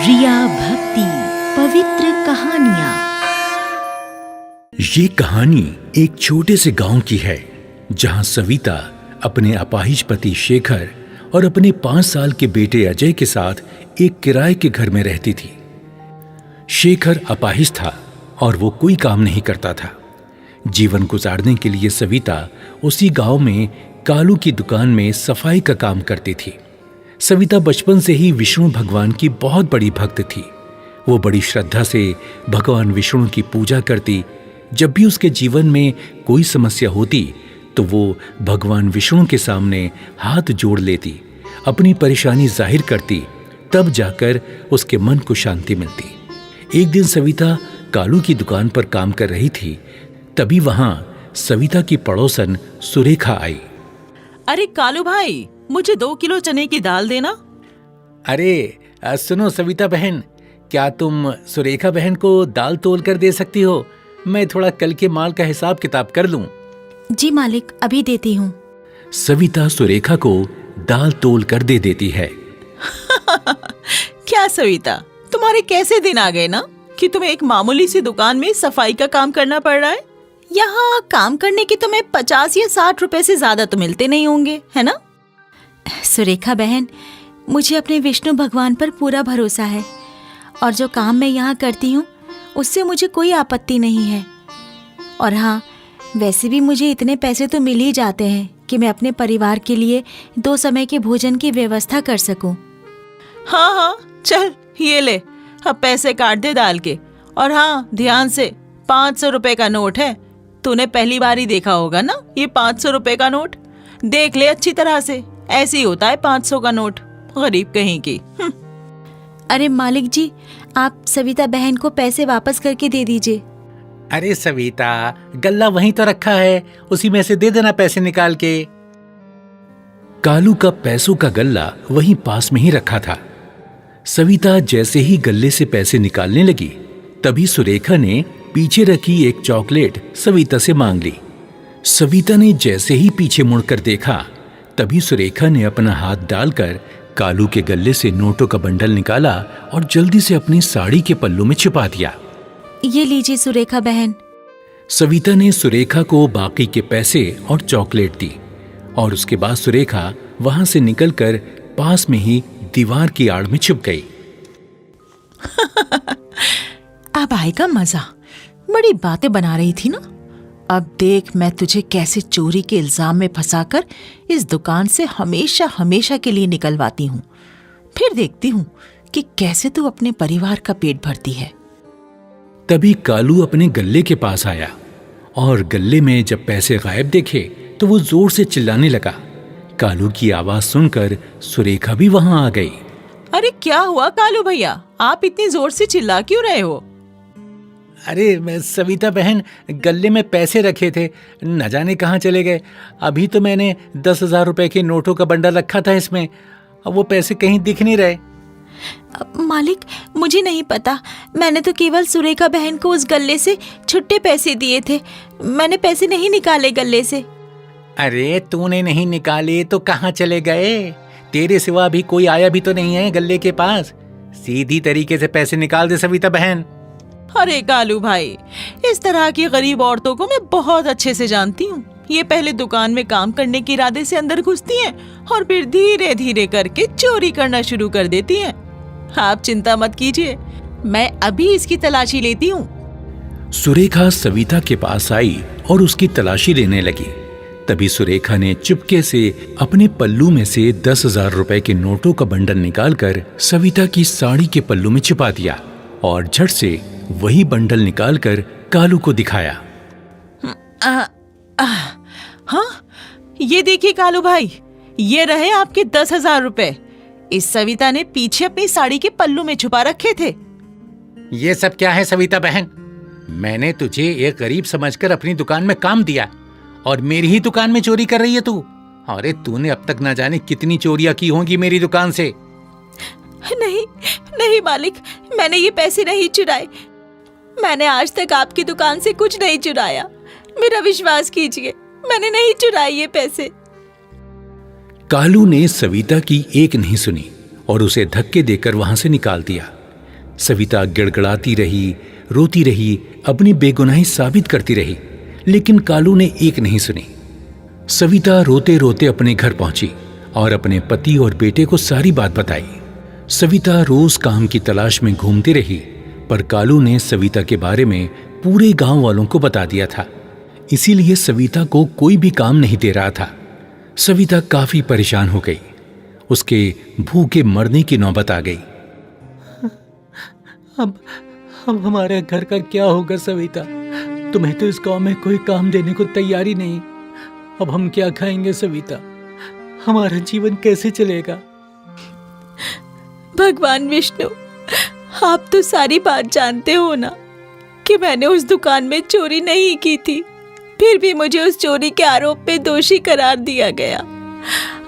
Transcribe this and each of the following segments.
रिया भक्ति पवित्र कहानियाँ। ये कहानी एक छोटे से गांव की है जहां सविता अपने अपाहिज पति शेखर और अपने 5 साल के बेटे अजय के साथ एक किराए के घर में रहती थी। शेखर अपाहिज था और वो कोई काम नहीं करता था। जीवन गुजारने के लिए सविता उसी गांव में कालू की दुकान में सफाई का काम करती थी। सविता बचपन से ही विष्णु भगवान की बहुत बड़ी भक्त थी। वो बड़ी श्रद्धा से भगवान विष्णु की पूजा करती। जब भी उसके जीवन में कोई समस्या होती तो वो भगवान विष्णु के सामने हाथ जोड़ लेती, अपनी परेशानी जाहिर करती, तब जाकर उसके मन को शांति मिलती। एक दिन सविता कालू की दुकान पर काम कर रही थी, तभी वहां सविता की पड़ोसन सुरेखा आई। अरे कालू भाई, मुझे 2 किलो चने की दाल देना। अरे सुनो सविता बहन, क्या तुम सुरेखा बहन को दाल तोल कर दे सकती हो? मैं थोड़ा कल के माल का हिसाब किताब कर लूं। जी मालिक, अभी देती हूँ। सविता सुरेखा को दाल तोल कर दे देती है। क्या सविता, तुम्हारे कैसे दिन आ गए ना कि तुम्हें एक मामूली सी दुकान में सफाई का काम करना पड़ रहा है। यहाँ काम करने के तुम्हें 50 या 60 रुपए से ज्यादा तो मिलते नहीं होंगे, है ना? सुरेखा बहन, मुझे अपने विष्णु भगवान पर पूरा भरोसा है और जो काम मैं यहाँ करती हूँ उससे मुझे कोई आपत्ति नहीं है। और हाँ, वैसे भी मुझे इतने पैसे तो मिल ही जाते हैं कि मैं अपने परिवार के लिए 2 समय के भोजन की व्यवस्था कर सकूं। हाँ, चल ये ले, अब पैसे काट दे दाल के। और हाँ, ध्यान से, 500 रुपए का नोट है। तूने पहली बार ही देखा होगा ना ये 500 रुपए का नोट। देख ले अच्छी तरह से, ऐसे ही होता है 500 का नोट, गरीब कहीं की। अरे मालिक जी, आप सविता बहन को पैसे वापस करके दे दीजिए। अरे सविता, गल्ला वहीं तो रखा है, उसी में से दे देना पैसे निकाल के। कालू का पैसों का गल्ला वहीं पास में ही रखा था। सविता जैसे ही गल्ले से पैसे निकालने लगी, तभी सुरेखा ने पीछे रखी एक चॉकलेट सविता से मांग ली। सविता ने जैसे ही पीछे मुड़कर देखा, तभी सुरेखा ने अपना हाथ डालकर कालू के गल्ले से नोटों का बंडल निकाला और जल्दी से अपनी साड़ी के पल्लू में छिपा दिया। ये लीजिए सुरेखा बहन। सविता ने सुरेखा को बाकी के पैसे और चॉकलेट दी और उसके बाद सुरेखा वहां से निकलकर पास में ही दीवार की आड़ में छुप गई। अब आएगा मजा। बड़ी बातें बना रही थी ना, अब देख मैं तुझे कैसे चोरी के इल्जाम में फंसाकर इस दुकान से हमेशा हमेशा के लिए निकलवाती हूँ। फिर देखती हूँ कि कैसे तू अपने परिवार का पेट भरती है। तभी कालू अपने गल्ले के पास आया और गल्ले में जब पैसे गायब देखे तो वो जोर से चिल्लाने लगा। कालू की आवाज सुनकर सुरेखा भी वहां आ गई। अरे क्या हुआ कालू भैया, आप इतनी जोर से चिल्ला क्यों रहे हो? अरे मैं सविता बहन, गल्ले में पैसे रखे थे, न जाने कहाँ चले गए। अभी तो मैंने 10,000 रुपए के नोटों का बंडल रखा था इसमें, अब वो पैसे कहीं दिख नहीं रहे। मालिक, मुझे नहीं पता, मैंने तो केवल सुरेखा बहन को उस गल्ले से छुट्टे पैसे दिए थे। मैंने पैसे नहीं निकाले गल्ले से। अरे तूने नहीं निकाले तो कहाँ चले गए? तेरे सिवा भी कोई आया भी तो नहीं है गल्ले के पास। सीधी तरीके से पैसे निकाल दे सविता बहन। अरे कालू भाई, इस तरह की गरीब औरतों को मैं बहुत अच्छे से जानती हूँ। ये पहले दुकान में काम करने के इरादे से अंदर घुसती हैं और फिर धीरे धीरे करके चोरी करना शुरू कर देती हैं। आप चिंता मत कीजिए, मैं अभी इसकी तलाशी लेती हूँ। सुरेखा सविता के पास आई और उसकी तलाशी लेने लगी। तभी सुरेखा ने चुपके से अपने पल्लू में से 10,000 रुपए के नोटों का बंडल निकालकर सविता की साड़ी के पल्लू में छिपा दिया और झट से वही बंडल निकालकर कालू को दिखाया। हाँ, ये देखिए कालू भाई, ये रहे आपके 10,000 रुपए। इस सविता ने पीछे अपनी साड़ी के पल्लू में छुपा रखे थे। ये सब क्या है सविता बहन? मैंने तुझे एक गरीब समझकर अपनी दुकान में काम दिया और मेरी ही दुकान में चोरी कर रही है तू। अरे तूने अब तक ना जाने कितनी चोरियां की होंगी मेरी दुकान से। नहीं नहीं मालिक, मैंने ये पैसे नहीं चुराए। मैंने आज तक आपकी दुकान से कुछ नहीं चुराया। मेरा विश्वास कीजिए, मैंने नहीं चुराए ये पैसे। कालू ने सविता की एक नहीं सुनी और उसे धक्के देकर वहां से निकाल दिया। सविता गिड़गिड़ाती रही, रोती रही, अपनी बेगुनाही साबित करती रही, लेकिन कालू ने एक नहीं सुनी। सविता रोते रोते अपने घर पहुंची और अपने पति और बेटे को सारी बात बताई। सविता रोज काम की तलाश में घूमती रही, पर कालू ने सविता के बारे में पूरे गांव वालों को बता दिया था। इसीलिए सविता को कोई भी काम नहीं दे रहा था। सविता काफी परेशान हो गई। उसके भूखे मरने की नौबत आ गई। अब हमारे घर का क्या होगा सविता? तुम्हें तो इस गांव में कोई काम देने को तैयारी नहीं। अब हम क्या खाएंगे सविता? हमारा जीवन कैसे चलेगा? भगवान विष्णु, आप तो सारी बात जानते हो ना कि मैंने उस दुकान में चोरी नहीं की थी, फिर भी मुझे उस चोरी के आरोप में दोषी करार दिया गया।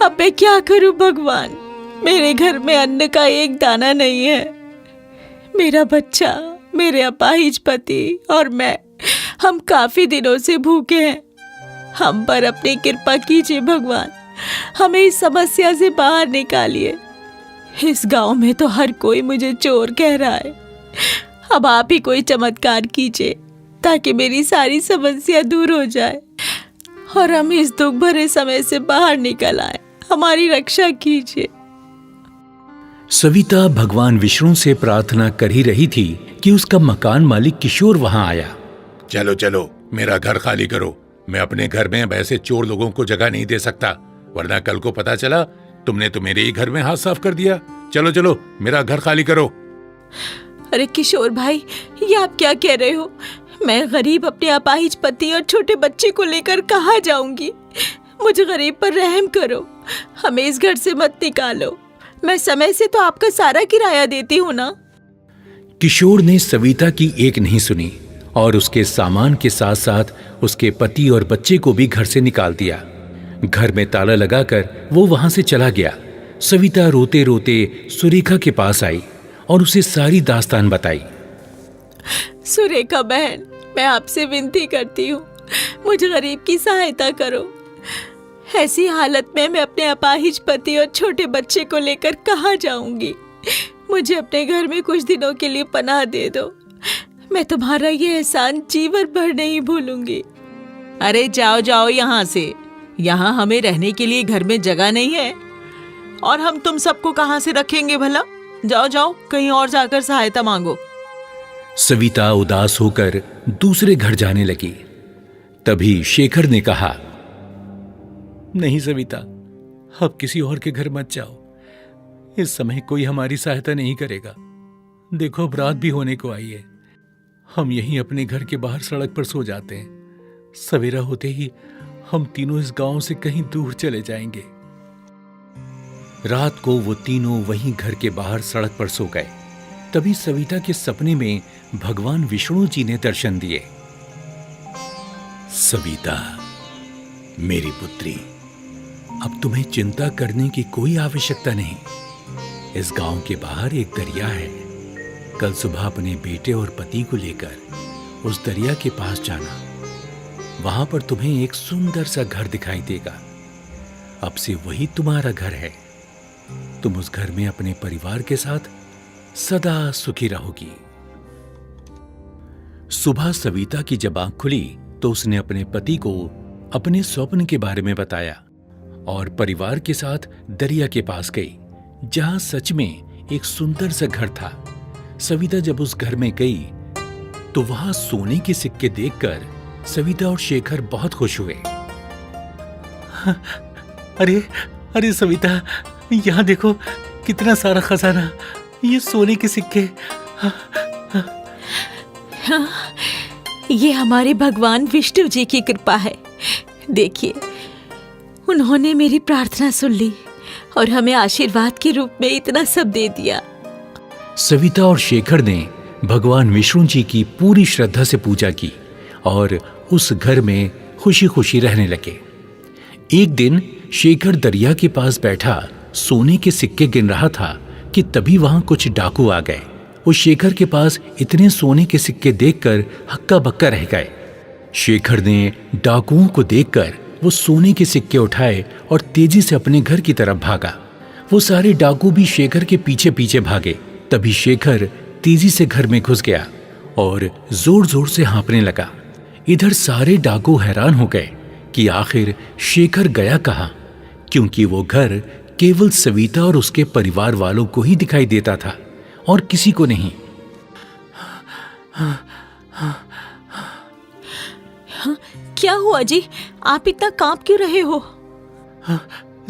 अब मैं क्या करूं भगवान? मेरे घर में अन्न का एक दाना नहीं है। मेरा बच्चा, मेरे अपाहिज पति और मैं, हम काफी दिनों से भूखे हैं। हम पर अपनी कृपा कीजिए भगवान, हमें इस समस्या से बाहर निकालिए। इस गांव में तो हर कोई मुझे चोर कह रहा है। अब आप ही कोई चमत्कार कीजिए ताकि मेरी सारी समस्या दूर हो जाए और हम इस दुख भरे समय से बाहर निकल आए। हमारी रक्षा कीजिए। सविता भगवान विष्णु से प्रार्थना कर ही रही थी कि उसका मकान मालिक किशोर वहां आया। चलो चलो, मेरा घर खाली करो। मैं अपने घर में वैसे चोर लोगों को जगह नहीं दे सकता, वरना कल को पता चला तुमने तो मेरे ही घर में हाथ साफ कर दिया। चलो चलो, मेरा घर खाली करो। अरे किशोर भाई, ये आप क्या कह रहे हो? मैं गरीब अपने अपाहिज पति और छोटे बच्चे को लेकर कहाँ जाऊंगी? मुझे गरीब पर रहम करो, हमें इस घर से मत निकालो। मैं समय से तो आपका सारा किराया देती हूँ ना। किशोर ने सविता की एक नहीं सुनी और उसके सामान के साथ साथ उसके पति और बच्चे को भी घर से निकाल दिया। घर में ताला लगाकर वो वहां से चला गया। सविता रोते रोते सुरेखा के पास आई और उसे सारी दास्तान बताई। सुरेखा बहन, मैं आपसे विनती करती हूँ, मुझे गरीब की सहायता करो। ऐसी हालत में मैं अपने अपाहिज पति और छोटे बच्चे को लेकर कहाँ जाऊंगी? मुझे अपने घर में कुछ दिनों के लिए पनाह दे दो। मैं तुम्हारा ये एहसान जीवन भर नहीं भूलूंगी। अरे जाओ जाओ यहाँ से, यहाँ हमें रहने के लिए घर में जगह नहीं है और हम तुम सबको कहाँ से रखेंगे भला? जाओ जाओ, कहीं और जाकर सहायता मांगो। सविता उदास होकर दूसरे घर जाने लगी। तभी शेखर ने कहा, नहीं सविता, अब किसी और के घर मत जाओ। इस समय कोई हमारी सहायता नहीं करेगा। देखो, अब रात भी होने को आई है। हम यहीं अपने घर के बाहर सड़क पर सो जाते हैं। सवेरा होते ही हम तीनों इस गांव से कहीं दूर चले जाएंगे। रात को वो तीनों वहीं घर के बाहर सड़क पर सो गए। तभी सविता के सपने में भगवान विष्णु जी ने दर्शन दिए। सविता, मेरी पुत्री, अब तुम्हें चिंता करने की कोई आवश्यकता नहीं। इस गांव के बाहर एक दरिया है। कल सुबह अपने बेटे और पति को लेकर उस दरिया के पास जाना। वहां पर तुम्हें एक सुंदर सा घर दिखाई देगा। अब से वही तुम्हारा घर है। तुम उस घर में अपने परिवार के साथ सदा सुखी रहोगी। सुबह सविता की जब आंख खुली तो उसने अपने पति को अपने स्वप्न के बारे में बताया और परिवार के साथ दरिया के पास गई, जहां सच में एक सुंदर सा घर था। सविता जब उस घर में गई तो वहां सोने के सिक्के देखकर सविता और शेखर बहुत खुश हुए। अरे अरे सविता, यहाँ देखो, कितना सारा खजाना, ये सोने के सिक्के। ये हमारे भगवान विष्णु जी की कृपा है। देखिए, उन्होंने मेरी प्रार्थना सुन ली और हमें आशीर्वाद के रूप में इतना सब दे दिया। सविता और शेखर ने भगवान विष्णु जी की पूरी श्रद्धा से पूजा की और उस घर में खुशी खुशी रहने लगे। एक दिन शेखर दरिया के पास बैठा सोने के सिक्के गिन रहा था कि तभी वहां कुछ डाकू आ गए। वो शेखर के पास इतने सोने के सिक्के देखकर हक्का बक्का रह गए। शेखर ने डाकुओं को देखकर वो सोने के सिक्के उठाए और तेजी से अपने घर की तरफ भागा। वो सारे डाकू भी शेखर के पीछे पीछे भागे। तभी शेखर तेजी से घर में घुस गया और जोर जोर से हाँफने लगा। इधर सारे डाकू हैरान हो गए कि आखिर शेखर गया कहाँ, क्योंकि वो घर केवल सविता और उसके परिवार वालों को ही दिखाई देता था और किसी को नहीं। क्या हुआ जी, आप इतना कांप क्यों रहे हो?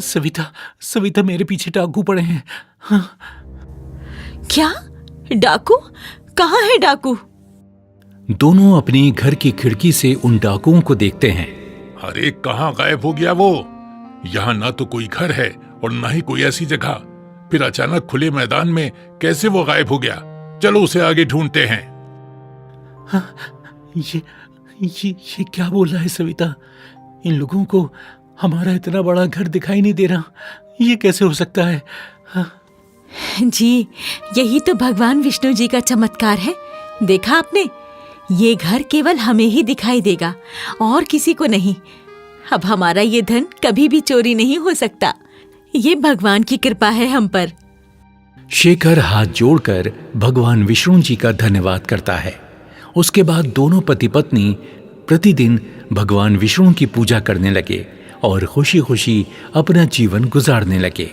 सविता मेरे पीछे डाकू पड़े हैं। क्या? डाकू? कहाँ है डाकू? दोनों अपने घर की खिड़की से उन डाकुओं को देखते हैं। अरे कहाँ गायब हो गया वो? यहाँ ना तो कोई घर है और ना ही कोई ऐसी जगह, फिर अचानक खुले मैदान में कैसे वो गायब हो गया? चलो उसे आगे ढूंढते हैं। ये क्या बोल रहा है सविता? इन लोगों को हमारा इतना बड़ा घर दिखाई नहीं दे रहा, ये कैसे हो सकता है? जी, यही तो भगवान विष्णु जी का चमत्कार है। देखा आपने, ये घर केवल हमें ही दिखाई देगा और किसी को नहीं। अब हमारा ये धन कभी भी चोरी नहीं हो सकता। ये भगवान की कृपा है हम पर। शेखर हाथ जोड़कर भगवान विष्णु जी का धन्यवाद करता है। उसके बाद दोनों पति पत्नी प्रतिदिन भगवान विष्णु की पूजा करने लगे और खुशी खुशी अपना जीवन गुजारने लगे।